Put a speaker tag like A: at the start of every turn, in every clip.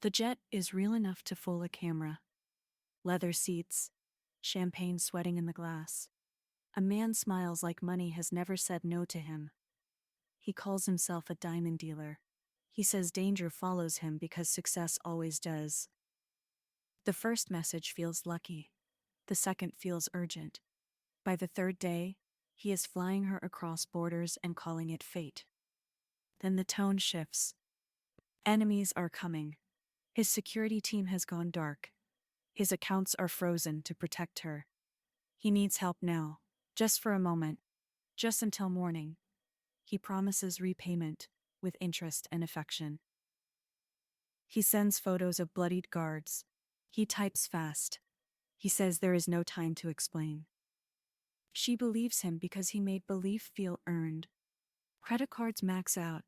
A: The jet is real enough to fool a camera. Leather seats, champagne sweating in the glass. A man smiles like money has never said no to him. He calls himself a diamond dealer. He says danger follows him because success always does. The first message feels lucky. The second feels urgent. By the third day, he is flying her across borders and calling it fate. Then the tone shifts. Enemies are coming. His security team has gone dark. His accounts are frozen to protect her. He needs help now, just for a moment, just until morning. He promises repayment, with interest and affection. He sends photos of bloodied guards. He types fast. He says there is no time to explain. She believes him because he made belief feel earned. Credit cards max out.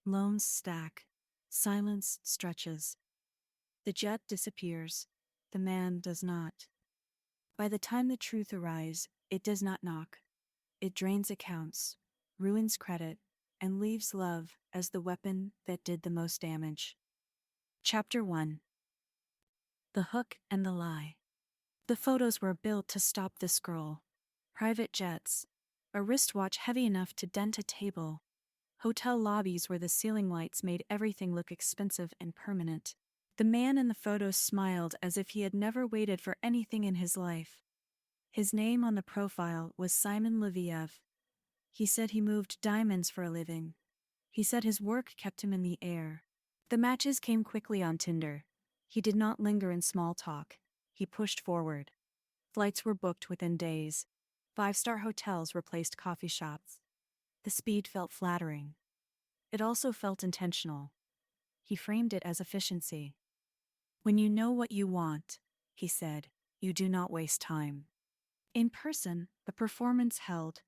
A: Loans stack. Silence stretches. The jet disappears. The man does not. By the time the truth arrives, it does not knock. It drains accounts, ruins credit, and leaves love as the weapon that did the most damage. Chapter 1. The Hook and the Lie. The photos were built to stop this girl. Private jets. A wristwatch heavy enough to dent a table. Hotel lobbies where the ceiling lights made everything look expensive and permanent. The man in the photos smiled as if he had never waited for anything in his life. His name on the profile was Simon Leviev. He said he moved diamonds for a living. He said his work kept him in the air. The matches came quickly on Tinder. He did not linger in small talk. He pushed forward. Flights were booked within days. 5-star hotels replaced coffee shops. The speed felt flattering. It also felt intentional. He framed it as efficiency. When you know what you want, he said, you do not waste time. In person, the performance held.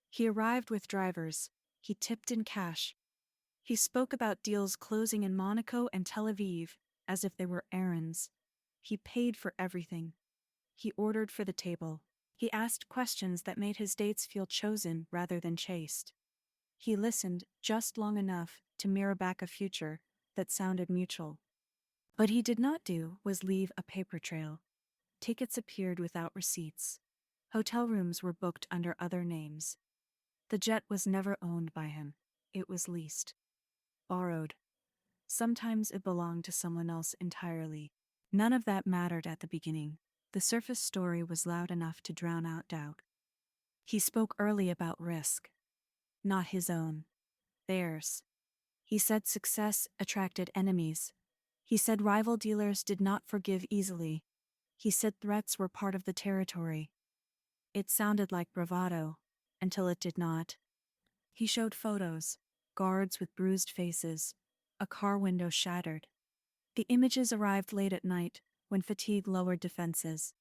A: He arrived with drivers. He tipped in cash. He spoke about deals closing in Monaco and Tel Aviv, as if they were errands. He paid for everything. He ordered for the table. He asked questions that made his dates feel chosen rather than chased. He listened just long enough to mirror back a future that sounded mutual. What he did not do was leave a paper trail. Tickets appeared without receipts. Hotel rooms were booked under other names. The jet was never owned by him. It was leased. Borrowed. Sometimes it belonged to someone else entirely. None of that mattered at the beginning. The surface story was loud enough to drown out doubt. He spoke early about risk. Not his own. Theirs. He said success attracted enemies. He said rival dealers did not forgive easily. He said threats were part of the territory. It sounded like bravado, until it did not. He showed photos, guards with bruised faces, a car window shattered. The images arrived late at night, when fatigue lowered defenses.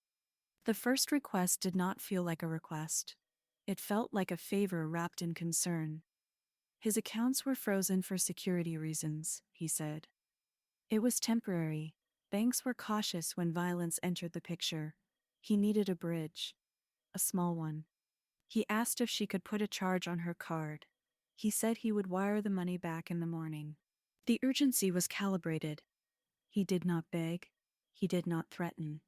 A: The first request did not feel like a request. It felt like a favor wrapped in concern. His accounts were frozen for security reasons, he said. It was temporary. Banks were cautious when violence entered the picture. He needed a bridge. A small one. He asked if she could put a charge on her card. He said he would wire the money back in the morning. The urgency was calibrated. He did not beg. He did not threaten.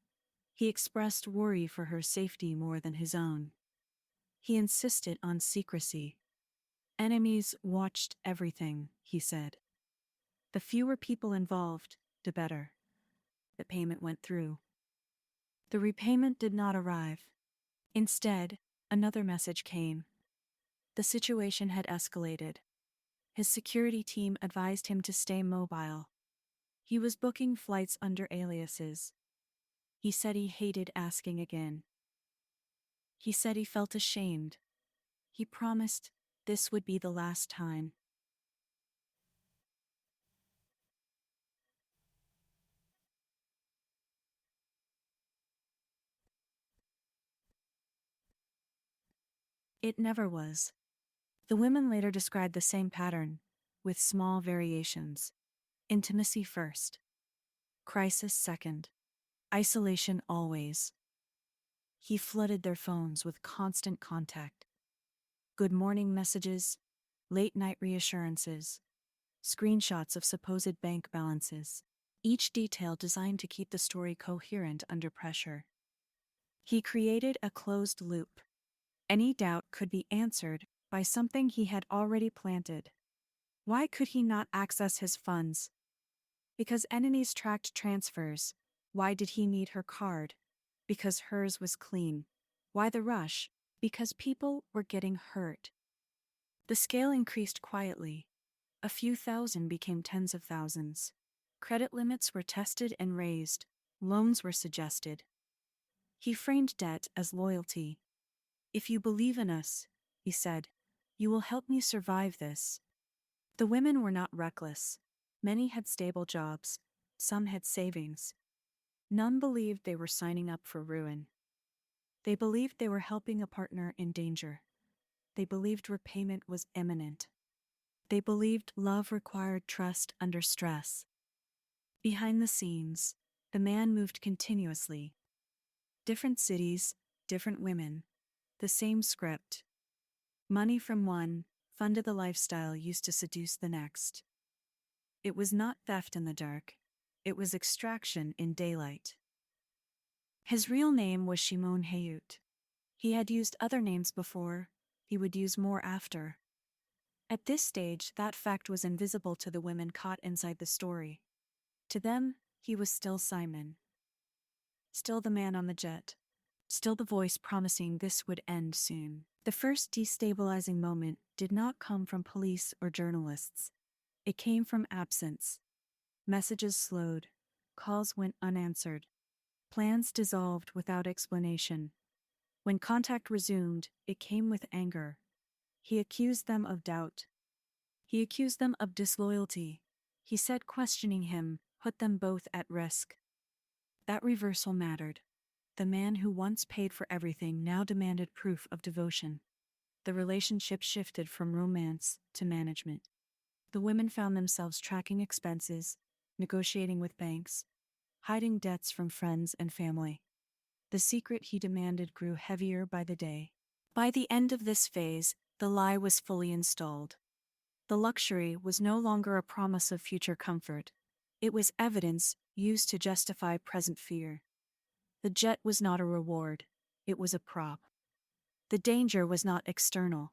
A: He expressed worry for her safety more than his own. He insisted on secrecy. Enemies watched everything, he said. The fewer people involved, the better. The payment went through. The repayment did not arrive. Instead, another message came. The situation had escalated. His security team advised him to stay mobile. He was booking flights under aliases. He said he hated asking again. He said he felt ashamed. He promised this would be the last time. It never was. The women later described the same pattern, with small variations. Intimacy first. Crisis second. Isolation always. He flooded their phones with constant contact. Good morning messages, late night reassurances, screenshots of supposed bank balances. each detail designed to keep the story coherent under pressure. He created a closed loop. Any doubt could be answered by something he had already planted. Why could he not access his funds? Because enemies tracked transfers. Why did he need her card? Because hers was clean. Why the rush? Because people were getting hurt. The scale increased quietly. A few thousand became tens of thousands. Credit limits were tested and raised. Loans were suggested. He framed debt as loyalty. "If you believe in us," he said, "you will help me survive this." The women were not reckless. Many had stable jobs. Some had savings. None believed they were signing up for ruin. They believed they were helping a partner in danger. They believed repayment was imminent. They believed love required trust under stress. Behind the scenes, the man moved continuously. Different cities, different women, the same script. Money from one funded the lifestyle used to seduce the next. It was not theft in the dark. It was extraction in daylight. His real name was Shimon Hayut. He had used other names before. He would use more after. At this stage, that fact was invisible to the women caught inside the story. To them, he was still Simon. Still the man on the jet. Still the voice promising this would end soon. The first destabilizing moment did not come from police or journalists. It came from absence. Messages slowed. Calls went unanswered. Plans dissolved without explanation. When contact resumed, it came with anger. He accused them of doubt. He accused them of disloyalty. He said questioning him put them both at risk. That reversal mattered. The man who once paid for everything now demanded proof of devotion. The relationship shifted from romance to management. The women found themselves tracking expenses, negotiating with banks, hiding debts from friends and family. The secret he demanded grew heavier by the day. By the end of this phase, the lie was fully installed. The luxury was no longer a promise of future comfort. It was evidence used to justify present fear. The jet was not a reward. It was a prop. The danger was not external.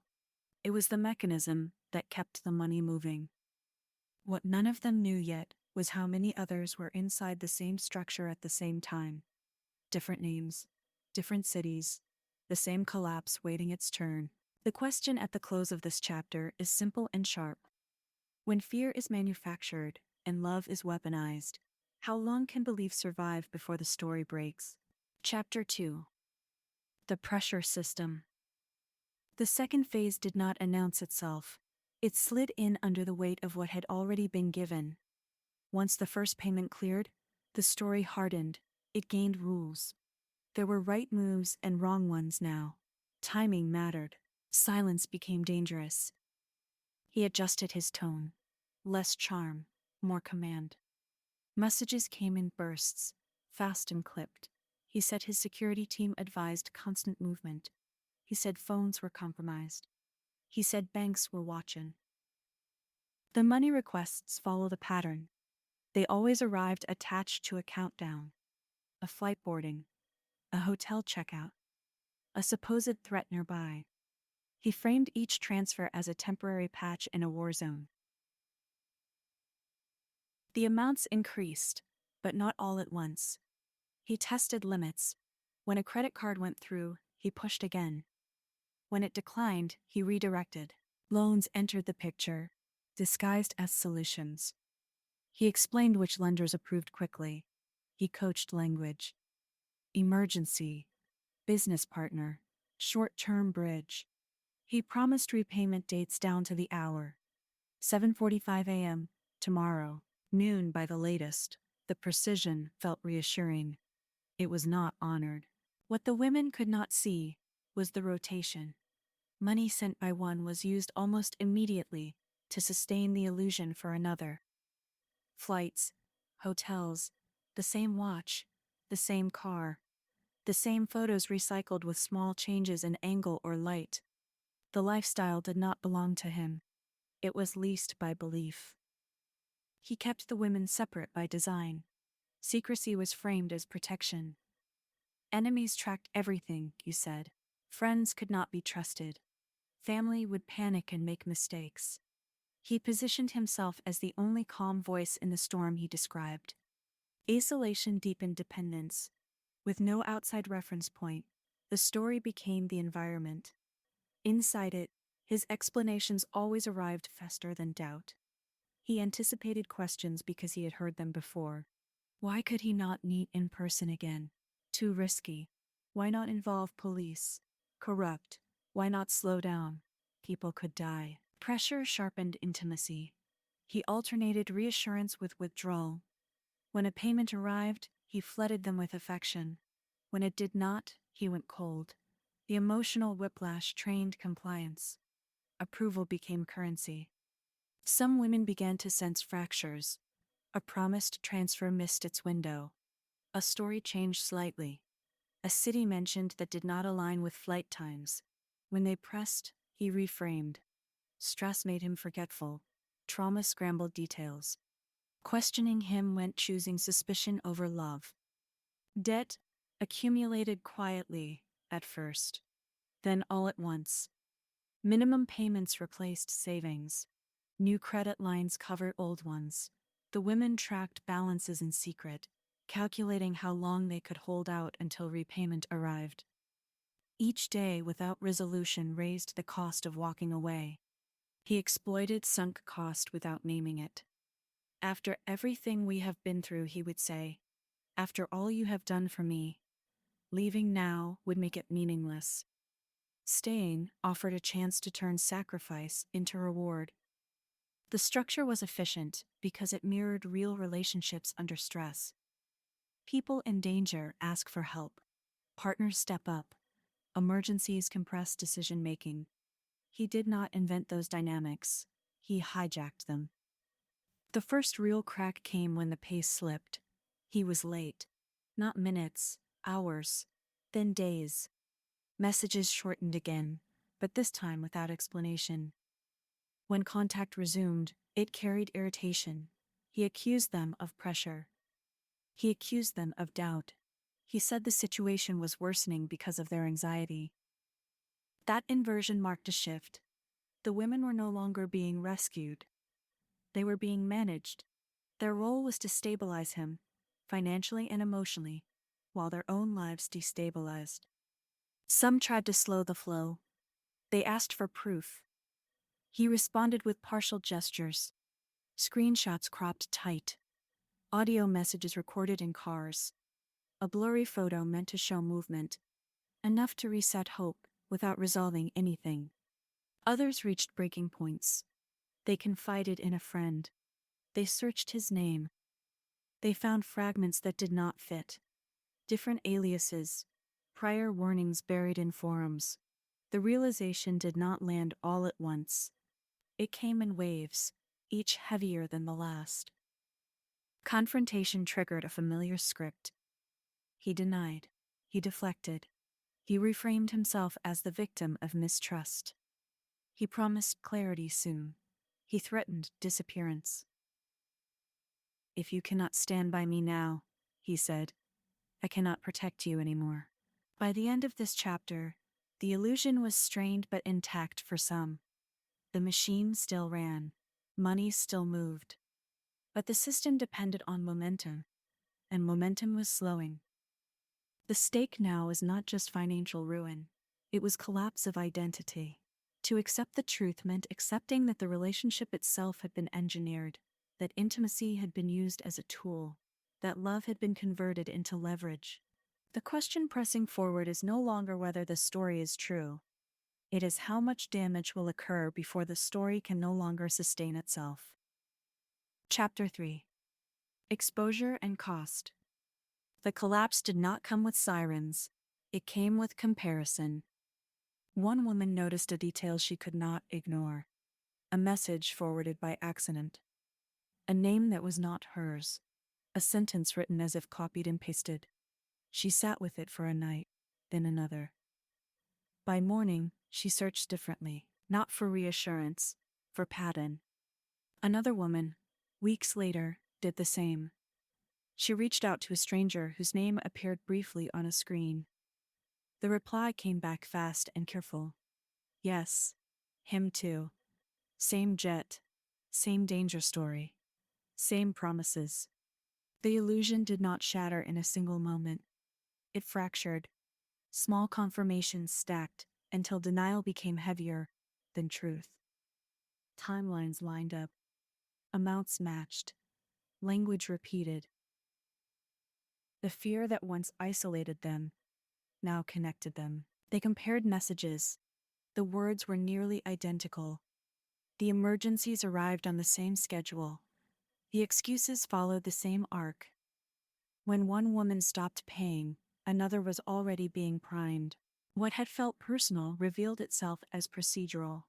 A: It was the mechanism that kept the money moving. What none of them knew yet was how many others were inside the same structure at the same time. Different names, different cities, the same collapse waiting its turn. The question at the close of this chapter is simple and sharp. When fear is manufactured and love is weaponized, how long can belief survive before the story breaks? Chapter 2. The Pressure System. The second phase did not announce itself. It slid in under the weight of what had already been given. Once the first payment cleared, the story hardened. It gained rules. There were right moves and wrong ones now. Timing mattered. Silence became dangerous. He adjusted his tone. Less charm, more command. Messages came in bursts, fast and clipped. He said his security team advised constant movement. He said phones were compromised. He said banks were watching. The money requests followed a pattern. They always arrived attached to a countdown. A flight boarding. A hotel checkout. A supposed threat nearby. He framed each transfer as a temporary patch in a war zone. The amounts increased, but not all at once. He tested limits. When a credit card went through, he pushed again. When it declined, he redirected. Loans entered the picture, disguised as solutions. He explained which lenders approved quickly. He coached language. Emergency, business partner, short-term bridge. He promised repayment dates down to the hour. 7:45 a.m., tomorrow, noon by the latest. The precision felt reassuring. It was not honored. What the women could not see was the rotation. Money sent by one was used almost immediately to sustain the illusion for another. Flights, hotels, the same watch, the same car, the same photos recycled with small changes in angle or light. The lifestyle did not belong to him. It was leased by belief. He kept the women separate by design. Secrecy was framed as protection. Enemies tracked everything, you said. Friends could not be trusted. Family would panic and make mistakes. He positioned himself as the only calm voice in the storm he described. Isolation deepened dependence. With no outside reference point, the story became the environment. Inside it, his explanations always arrived faster than doubt. He anticipated questions because he had heard them before. Why could he not meet in person again? Too risky. Why not involve police? Corrupt. Why not slow down? People could die. Pressure sharpened intimacy. He alternated reassurance with withdrawal. When a payment arrived, he flooded them with affection. When it did not, he went cold. The emotional whiplash trained compliance. Approval became currency. Some women began to sense fractures. A promised transfer missed its window. A story changed slightly. A city mentioned that did not align with flight times. When they pressed, he reframed. Stress made him forgetful. Trauma scrambled details. Questioning him meant choosing suspicion over love. Debt accumulated quietly at first, then all at once. Minimum payments replaced savings. New credit lines covered old ones. The women tracked balances in secret, calculating how long they could hold out until repayment arrived. Each day without resolution raised the cost of walking away. He exploited sunk cost without naming it. After everything we have been through, he would say, after all you have done for me, leaving now would make it meaningless. Staying offered a chance to turn sacrifice into reward. The structure was efficient because it mirrored real relationships under stress. People in danger ask for help. Partners step up. Emergencies compress decision-making. He did not invent those dynamics. He hijacked them. The first real crack came when the pace slipped. He was late. Not minutes, hours, then days. Messages shortened again, but this time without explanation. When contact resumed, it carried irritation. He accused them of pressure. He accused them of doubt. He said the situation was worsening because of their anxiety. That inversion marked a shift. The women were no longer being rescued. They were being managed. Their role was to stabilize him, financially and emotionally, while their own lives destabilized. Some tried to slow the flow. They asked for proof. He responded with partial gestures. Screenshots cropped tight. Audio messages recorded in cars. A blurry photo meant to show movement. Enough to reset hope without resolving anything. Others reached breaking points. They confided in a friend. They searched his name. They found fragments that did not fit. Different aliases. Prior warnings buried in forums. The realization did not land all at once. It came in waves, each heavier than the last. Confrontation triggered a familiar script. He denied. He deflected. He reframed himself as the victim of mistrust. He promised clarity soon. He threatened disappearance. If you cannot stand by me now, he said, I cannot protect you anymore. By the end of this chapter, the illusion was strained but intact for some. The machine still ran. Money still moved. But the system depended on momentum, and momentum was slowing. The stake now was not just financial ruin. It was collapse of identity. To accept the truth meant accepting that the relationship itself had been engineered, that intimacy had been used as a tool, that love had been converted into leverage. The question pressing forward is no longer whether the story is true. It is how much damage will occur before the story can no longer sustain itself. Chapter 3. Exposure and Cost. The collapse did not come with sirens. It came with comparison. One woman noticed a detail she could not ignore. A message forwarded by accident. A name that was not hers. A sentence written as if copied and pasted. She sat with it for a night, then another. By morning, she searched differently, not for reassurance, for pattern. Another woman, Weeks later, did the same. She reached out to a stranger whose name appeared briefly on a screen. The reply came back fast and careful. Yes, him too. Same jet, same danger story, same promises. The illusion did not shatter in a single moment. It fractured. Small confirmations stacked until denial became heavier than truth. Timelines lined up. Amounts matched. Language repeated. The fear that once isolated them now connected them. They compared messages. The words were nearly identical. The emergencies arrived on the same schedule. The excuses followed the same arc. When one woman stopped paying, another was already being primed. What had felt personal revealed itself as procedural.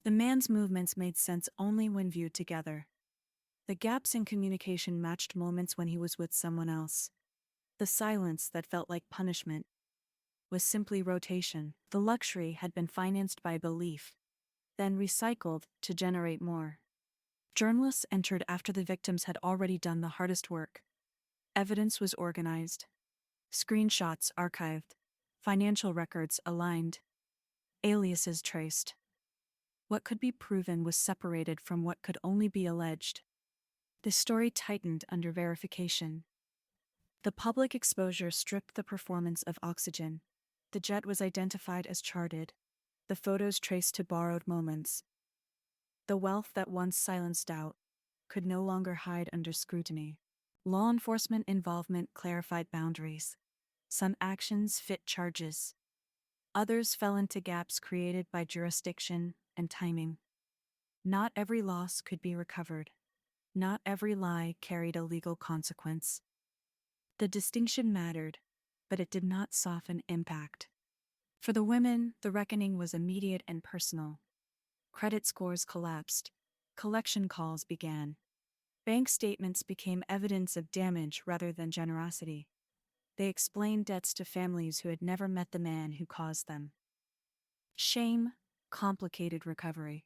A: The man's movements made sense only when viewed together. The gaps in communication matched moments when he was with someone else. The silence that felt like punishment was simply rotation. The luxury had been financed by belief, then recycled to generate more. Journalists entered after the victims had already done the hardest work. Evidence was organized. Screenshots archived. Financial records aligned. Aliases traced. What could be proven was separated from what could only be alleged. The story tightened under verification. The public exposure stripped the performance of oxygen. The jet was identified as charted. The photos traced to borrowed moments. The wealth that once silenced doubt could no longer hide under scrutiny. Law enforcement involvement clarified boundaries. Some actions fit charges. Others fell into gaps created by jurisdiction and timing. Not every loss could be recovered. Not every lie carried a legal consequence. The distinction mattered, but it did not soften impact. For the women, the reckoning was immediate and personal. Credit scores collapsed. Collection calls began. Bank statements became evidence of damage rather than generosity. They explained debts to families who had never met the man who caused them. Shame complicated recovery.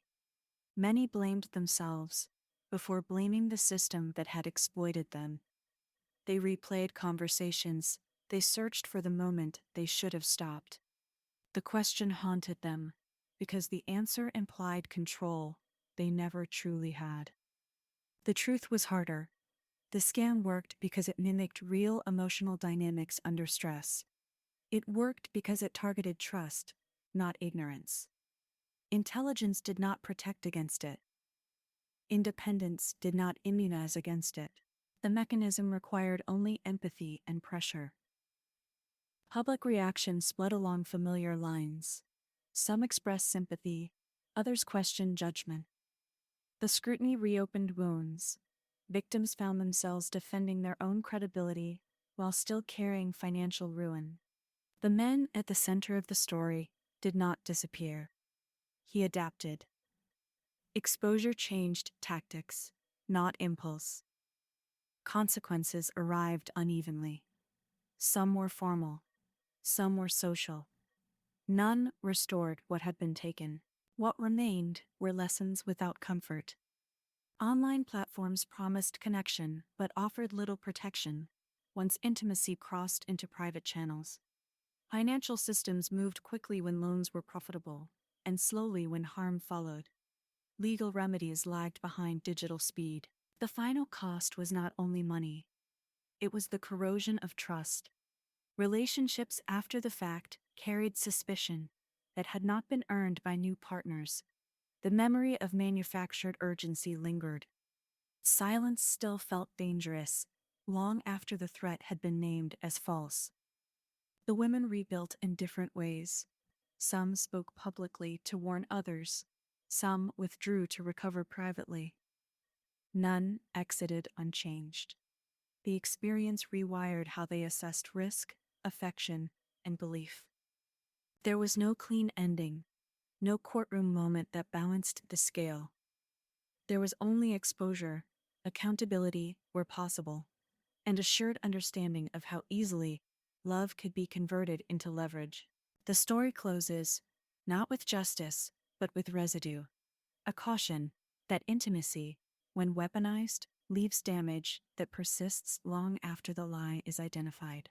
A: Many blamed themselves before blaming the system that had exploited them. They replayed conversations. They searched for the moment they should have stopped. The question haunted them because the answer implied control they never truly had. The truth was harder. The scam worked because it mimicked real emotional dynamics under stress. It worked because it targeted trust, not ignorance. Intelligence did not protect against it. Independence did not immunize against it. The mechanism required only empathy and pressure. Public reaction split along familiar lines. Some expressed sympathy, others questioned judgment. The scrutiny reopened wounds. Victims found themselves defending their own credibility while still carrying financial ruin. The man at the center of the story did not disappear. He adapted. Exposure changed tactics, not impulse. Consequences arrived unevenly. Some were formal, some were social. None restored what had been taken. What remained were lessons without comfort. Online platforms promised connection but offered little protection once intimacy crossed into private channels. Financial systems moved quickly when loans were profitable, and slowly when harm followed. Legal remedies lagged behind digital speed. The final cost was not only money. It was the corrosion of trust. Relationships after the fact carried suspicion that had not been earned by new partners. The memory of manufactured urgency lingered. Silence still felt dangerous, long after the threat had been named as false. The women rebuilt in different ways. Some spoke publicly to warn others. Some withdrew to recover privately. None exited unchanged. The experience rewired how they assessed risk, affection, and belief. There was no clean ending, no courtroom moment that balanced the scale. There was only exposure, accountability where possible, and assured understanding of how easily love could be converted into leverage. The story closes, not with justice, but with residue, a caution that intimacy, when weaponized, leaves damage that persists long after the lie is identified.